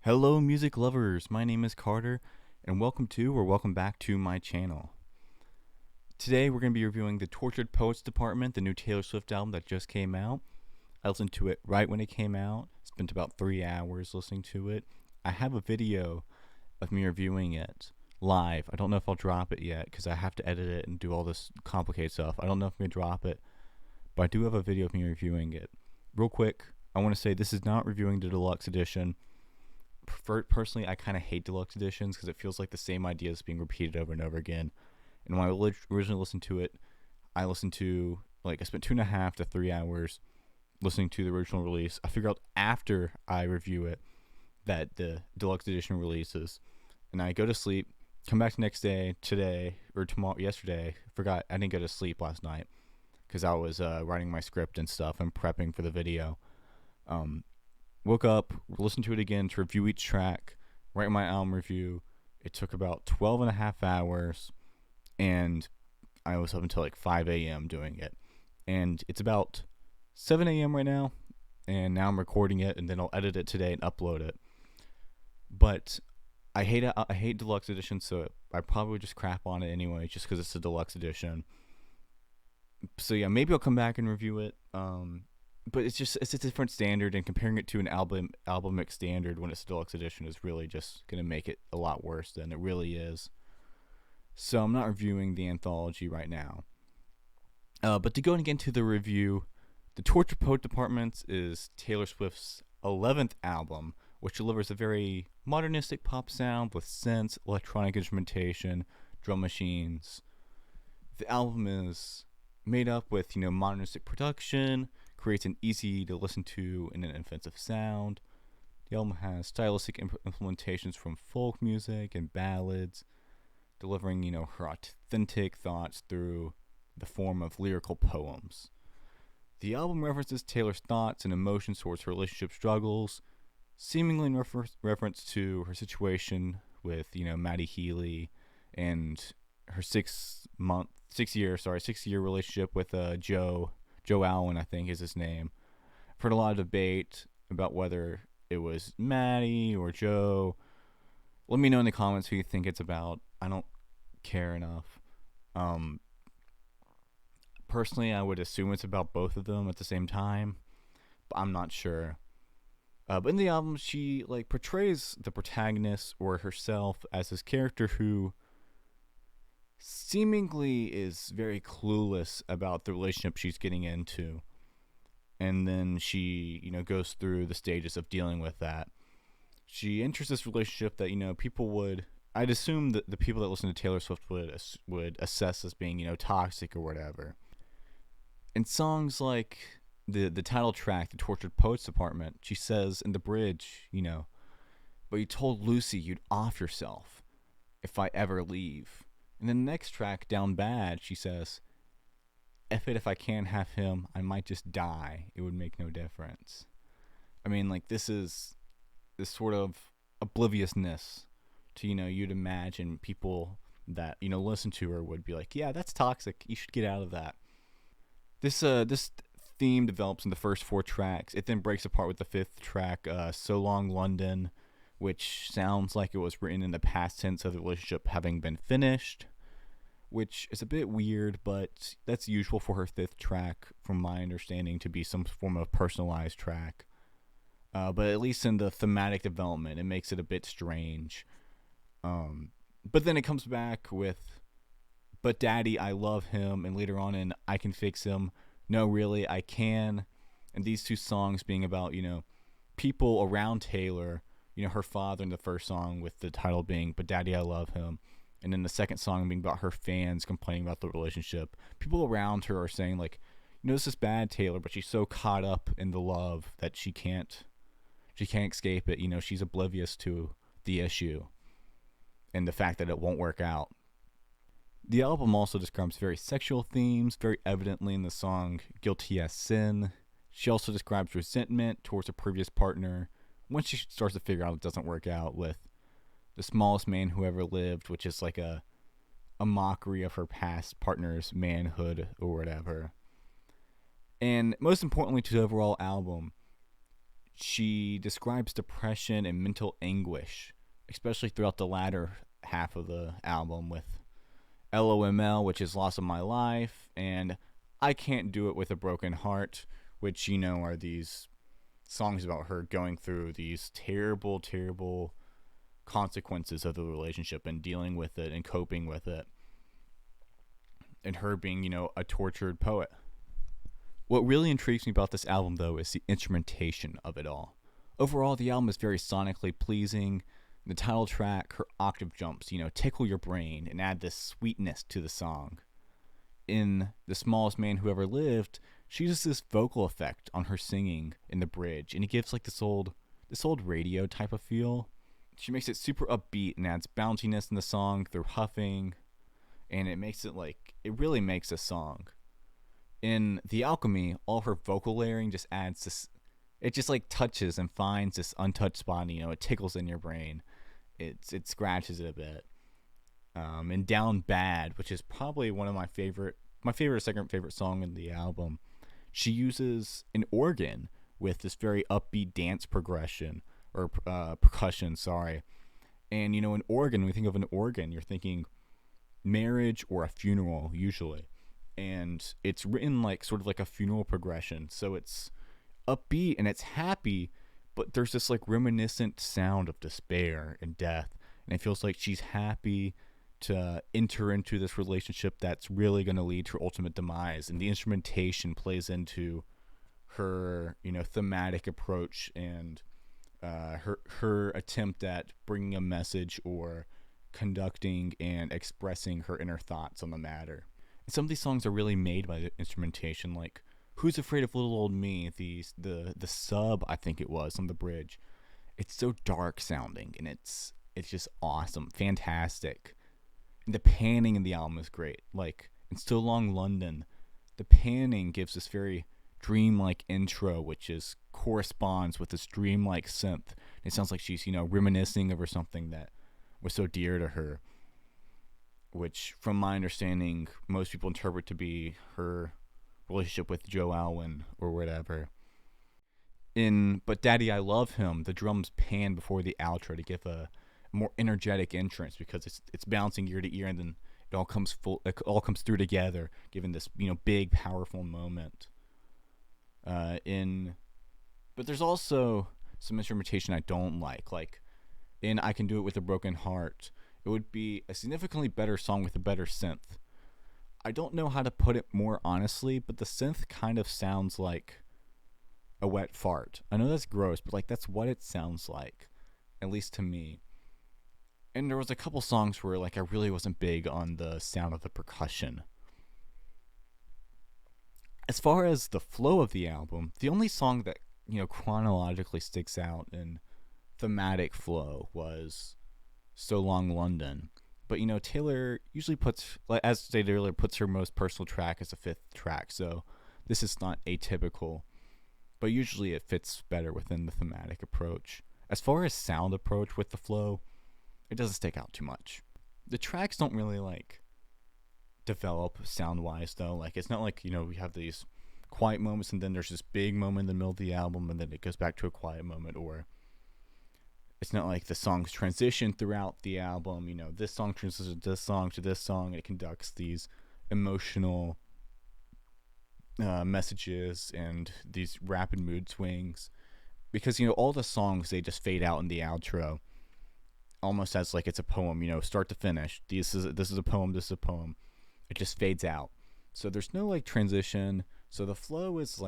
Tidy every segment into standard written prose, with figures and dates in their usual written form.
Hello, music lovers. My name is Carter, and welcome back to my channel. Today, we're going to be reviewing the Tortured Poets Department, the new Taylor Swift album that just came out. I listened to it right when it came out, spent about 3 hours listening to it. I have a video of me reviewing it live. I don't know if I'll drop it yet because I have to edit it and do all this complicated stuff. I don't know if I'm going to drop it, but I do have a video of me reviewing it. Real quick, I want to say this is not reviewing the Deluxe Edition. Personally, I kind of hate Deluxe Editions because it feels like the same ideas being repeated over and over again. And when I originally listened to it, I spent 2.5 to 3 hours listening to the original release. I figured out after I review it that the Deluxe Edition releases, and I go to sleep, come back the next day, yesterday, forgot I didn't go to sleep last night because I was writing my script and stuff and prepping for the video. Woke up, listened to it again to review each track, write my album review. It took about 12.5 hours, and I was up until like 5 a.m. doing it. And it's about 7 a.m. right now, and now I'm recording it, and then I'll edit it today and upload it. But I hate Deluxe Edition, so I probably would just crap on it anyway, just because it's a Deluxe Edition. So yeah, maybe I'll come back and review it. But it's a different standard, and comparing it to an albumic standard when it's a Deluxe Edition is really just going to make it a lot worse than it really is. So I'm not reviewing the anthology right now. But to go and get into the review, the Tortured Poets Department is Taylor Swift's 11th album, which delivers a very modernistic pop sound with synths, electronic instrumentation, drum machines. The album is made up with modernistic production, creates an easy to listen to and an inoffensive sound. The album has stylistic implementations from folk music and ballads, delivering her authentic thoughts through the form of lyrical poems. The album references Taylor's thoughts and emotions towards her relationship struggles, seemingly in reference to her situation with Maddie Healy and her 6 year relationship with Joe Allen, I think is his name. I've heard a lot of debate about whether it was Maddie or Joe. Let me know in the comments who you think it's about. I don't care enough. Personally, I would assume it's about both of them at the same time, but I'm not sure. But in the album, she portrays the protagonist or herself as this character who seemingly is very clueless about the relationship she's getting into, and then she goes through the stages of dealing with that. She enters this relationship that people would, I'd assume that the people that listen to Taylor Swift would assess as being toxic or whatever. In songs like the title track, The Tortured Poets Department, she says in the bridge, but you told Lucy you'd off yourself if I ever leave. And then the next track, Down Bad, she says, F it if I can't have him, I might just die. It would make no difference. I mean, this is this sort of obliviousness to, you'd imagine people that, listen to her would be like, yeah, that's toxic. You should get out of that. This theme develops in the first 4 tracks. It then breaks apart with the 5th track, So Long London, which sounds like it was written in the past tense of the relationship having been finished, which is a bit weird, but that's usual for her 5th track, from my understanding, to be some form of personalized track. But at least in the thematic development, it makes it a bit strange. But then it comes back with, but Daddy, I love him, and later on in I Can Fix Him, No Really, I Can, and these 2 songs being about, people around Taylor, her father in the first song with the title being But Daddy, I Love Him, and then the second song being about her fans complaining about the relationship. People around her are saying this is bad, Taylor, but she's so caught up in the love that she can't escape it. She's oblivious to the issue and the fact that it won't work out. The album also describes very sexual themes, very evidently in the song Guilty as Sin. She also describes resentment towards her previous partner once she starts to figure out it doesn't work out with The Smallest Man Who Ever Lived, which is like a mockery of her past partner's manhood or whatever. And most importantly to the overall album, She describes depression and mental anguish, especially throughout the latter half of the album with LOML, which is Loss of My Life, and I Can't Do It With a Broken Heart, which, are these songs about her going through these terrible, terrible consequences of the relationship and dealing with it and coping with it. And her being, a tortured poet. What really intrigues me about this album, though, is the instrumentation of it all. Overall, the album is very sonically pleasing. The title track, her octave jumps, tickle your brain and add this sweetness to the song. In The Smallest Man Who Ever Lived, she uses this vocal effect on her singing in the bridge, and it gives like this old radio type of feel. She makes it super upbeat and adds bounciness in the song through huffing, and it really makes a song. In The Alchemy, all her vocal layering just adds this, it just like touches and finds this untouched spot, it tickles in your brain. It scratches it a bit. And Down Bad, which is probably one of my second favorite song in the album, she uses an organ with this very upbeat dance percussion. And an organ, when you think of an organ, you're thinking marriage or a funeral usually, and it's written like sort of like a funeral progression, so it's upbeat and it's happy, but there's this like reminiscent sound of despair and death, and it feels like she's happy to enter into this relationship that's really going to lead to her ultimate demise. And the instrumentation plays into her thematic approach and her attempt at bringing a message or conducting and expressing her inner thoughts on the matter. And some of these songs are really made by the instrumentation, like Who's Afraid of Little Old Me, the sub, I think it was, on the bridge. It's so dark sounding, and it's just awesome, fantastic. And the panning in the album is great. Like in So Long London, the panning gives this very dreamlike intro, which corresponds with this dreamlike synth. It sounds like she's reminiscing over something that was so dear to her, which from my understanding most people interpret to be her relationship with Joe Alwyn or whatever. In But Daddy I Love Him, the drums pan before the outro to give a more energetic entrance, because it's bouncing ear to ear, and then it all comes through together, giving this big powerful moment. But there's also some instrumentation I don't like in I Can Do It With a Broken Heart. It would be a significantly better song with a better synth. I don't know how to put it more honestly, but the synth kind of sounds like a wet fart. I know that's gross, but that's what it sounds like, at least to me. And there was a couple songs where I really wasn't big on the sound of the percussion. As far as the flow of the album, the only song that chronologically sticks out in thematic flow was So Long London. But Taylor usually puts, as stated earlier, puts her most personal track as a fifth track, so this is not atypical, but usually it fits better within the thematic approach. As far as sound approach with the flow, it doesn't stick out too much. The tracks don't really develop sound wise though. It's not we have these quiet moments and then there's this big moment in the middle of the album and then it goes back to a quiet moment, or it's not like the songs transition throughout the album. This song transitions to this song, and it conducts these emotional messages and these rapid mood swings, because all the songs, they just fade out in the outro almost as it's a poem, start to finish. This is a poem, this is a poem. It just fades out, so there's no transition. So the flow is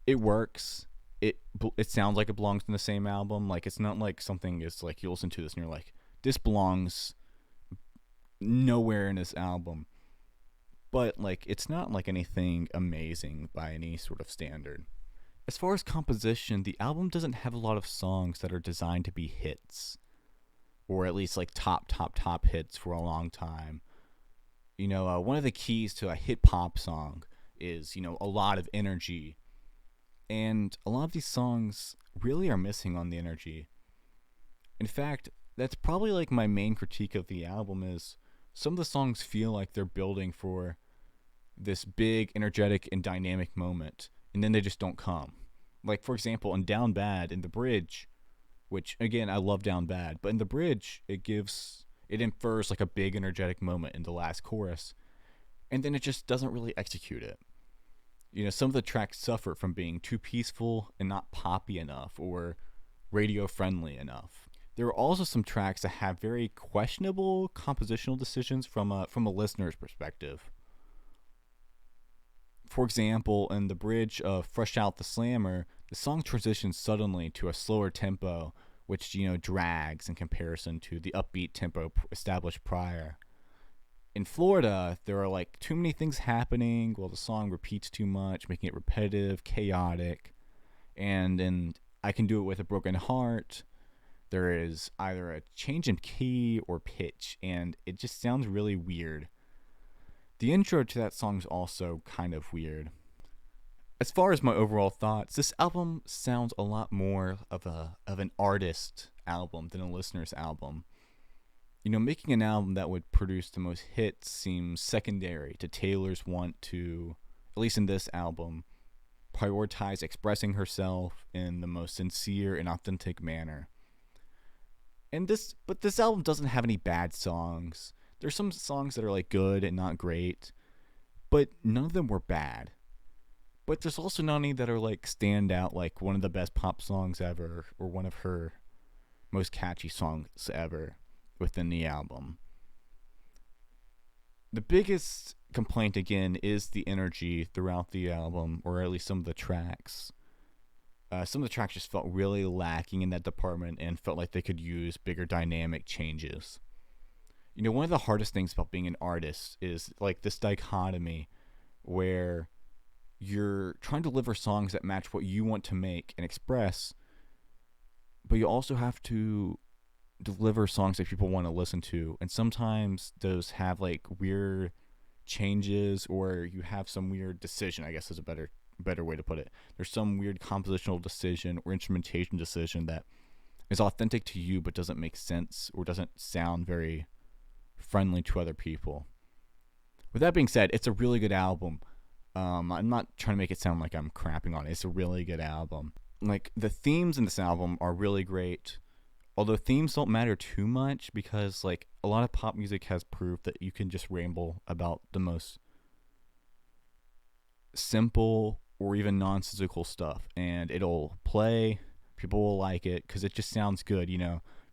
it works. It sounds like it belongs in the same album. It's not something is you listen to this and you're this belongs nowhere in this album. But it's not anything amazing by any sort of standard. As far as composition, the album doesn't have a lot of songs that are designed to be hits, or at least top hits for a long time. One of the keys to a hit pop song is a lot of energy, and a lot of these songs really are missing on the energy. In fact, that's probably my main critique of the album, is some of the songs feel like they're building for this big, energetic, and dynamic moment, and then they just don't come. Like, for example, in Down Bad, in the bridge, which, again, I love Down Bad, but in the bridge, it infers like a big energetic moment in the last chorus, and then it just doesn't really execute it. Some of the tracks suffer from being too peaceful and not poppy enough or radio friendly enough. There are also some tracks that have very questionable compositional decisions from a listener's perspective. For example, in the bridge of Fresh Out the Slammer, the song transitions suddenly to a slower tempo, which drags in comparison to the upbeat tempo established prior. In Florida, there are like too many things happening while the song repeats too much, making it repetitive, chaotic. And in I Can Do It With a Broken Heart, there is either a change in key or pitch, and it just sounds really weird. The intro to that song is also kind of weird. As far as my overall thoughts, this album sounds a lot more of an artist album than a listener's album. Making an album that would produce the most hits seems secondary to Taylor's want to, at least in this album, prioritize expressing herself in the most sincere and authentic manner. But this album doesn't have any bad songs. There's some songs that are like good and not great, but none of them were bad. But there's also none that are like stand out like one of the best pop songs ever or one of her most catchy songs ever within the album. The biggest complaint again is the energy throughout the album, or at least some of the tracks. Some of the tracks just felt really lacking in that department and felt like they could use bigger dynamic changes. One of the hardest things about being an artist is like this dichotomy where you're trying to deliver songs that match what you want to make and express, but you also have to deliver songs that people want to listen to, and sometimes those have like weird changes, or you have some weird decision, I guess is a better way to put it. There's some weird compositional decision or instrumentation decision that is authentic to you but doesn't make sense or doesn't sound very friendly to other people. With that being said, it's a really good album. I'm not trying to make it sound like I'm crapping on it. It's a really good album. Like, the themes in this album are really great. Although themes don't matter too much, because like a lot of pop music has proved that you can just ramble about the most simple or even nonsensical stuff and it'll play. People will like it because it just sounds good.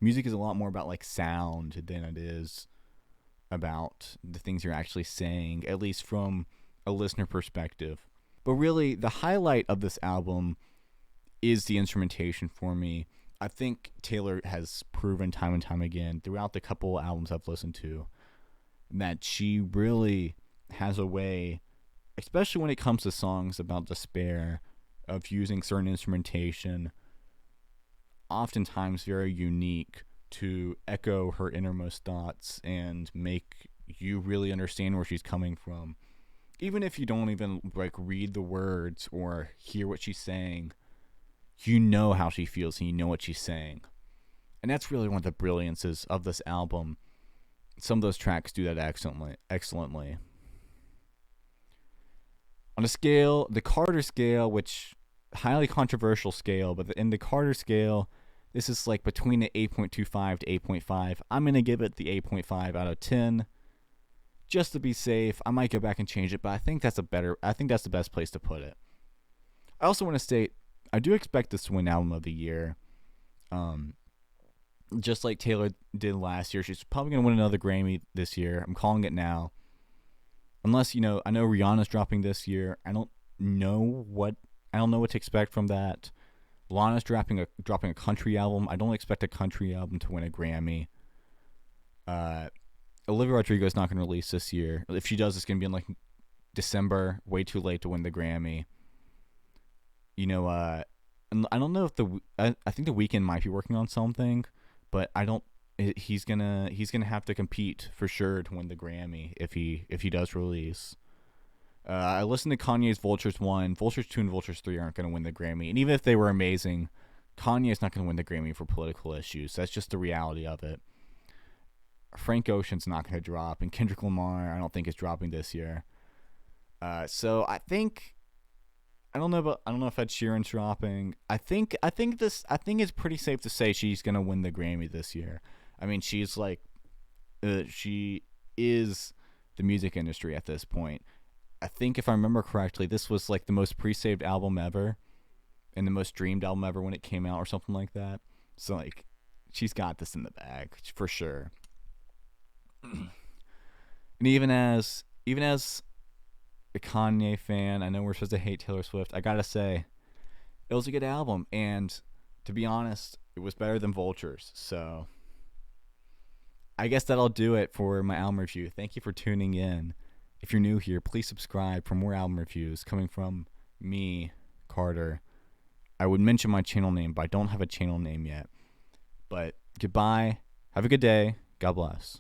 Music is a lot more about like sound than it is about the things you're actually saying, at least from a listener perspective. But really, the highlight of this album is the instrumentation for me. I think Taylor has proven time and time again throughout the couple albums I've listened to that she really has a way, especially when it comes to songs about despair, of using certain instrumentation, oftentimes very unique, to echo her innermost thoughts and make you really understand where she's coming from. Even if you don't even like read the words or hear what she's saying, you know how she feels and you know what she's saying. And that's really one of the brilliances of this album. Some of those tracks do that excellently. On a scale, the Carter scale, which highly controversial scale, but in the Carter scale, this is like between an 8.25 to 8.5. I'm going to give it the 8.5 out of 10. Just to be safe, I might go back and change it, but I think that's the best place to put it. I also want to state, I do expect this to win Album of the Year. Just like Taylor did last year, she's probably going to win another Grammy this year. I'm calling it now. Unless, I know Rihanna's dropping this year. I don't know what to expect from that. Lana's dropping a country album. I don't expect a country album to win a Grammy. Olivia Rodrigo's not going to release this year. If she does, it's going to be in like December. Way too late to win the Grammy. I don't know if I think The Weeknd might be working on something, but he's gonna have to compete for sure to win the Grammy if he does release. I listened to Kanye's Vultures 1. Vultures 2 and Vultures 3 aren't going to win the Grammy. And even if they were amazing, Kanye's not going to win the Grammy for political issues. That's just the reality of it. Frank Ocean's not going to drop. And Kendrick Lamar, I don't think is dropping this year. So I think I don't know if Ed Sheeran's dropping. I think it's pretty safe to say she's gonna win the Grammy this year. I mean, she is the music industry at this point. I think if I remember correctly, this was like the most pre-saved album ever and the most streamed album ever when it came out or something like that. So like, she's got this in the bag for sure. And even as a Kanye fan, I know we're supposed to hate Taylor Swift. I gotta say, it was a good album, and to be honest, it was better than Vultures. So I guess that'll do it for my album review. Thank you for tuning in. If you're new here, please subscribe for more album reviews coming from me, Carter. I would mention my channel name, but I don't have a channel name yet. But goodbye. Have a good day. God bless.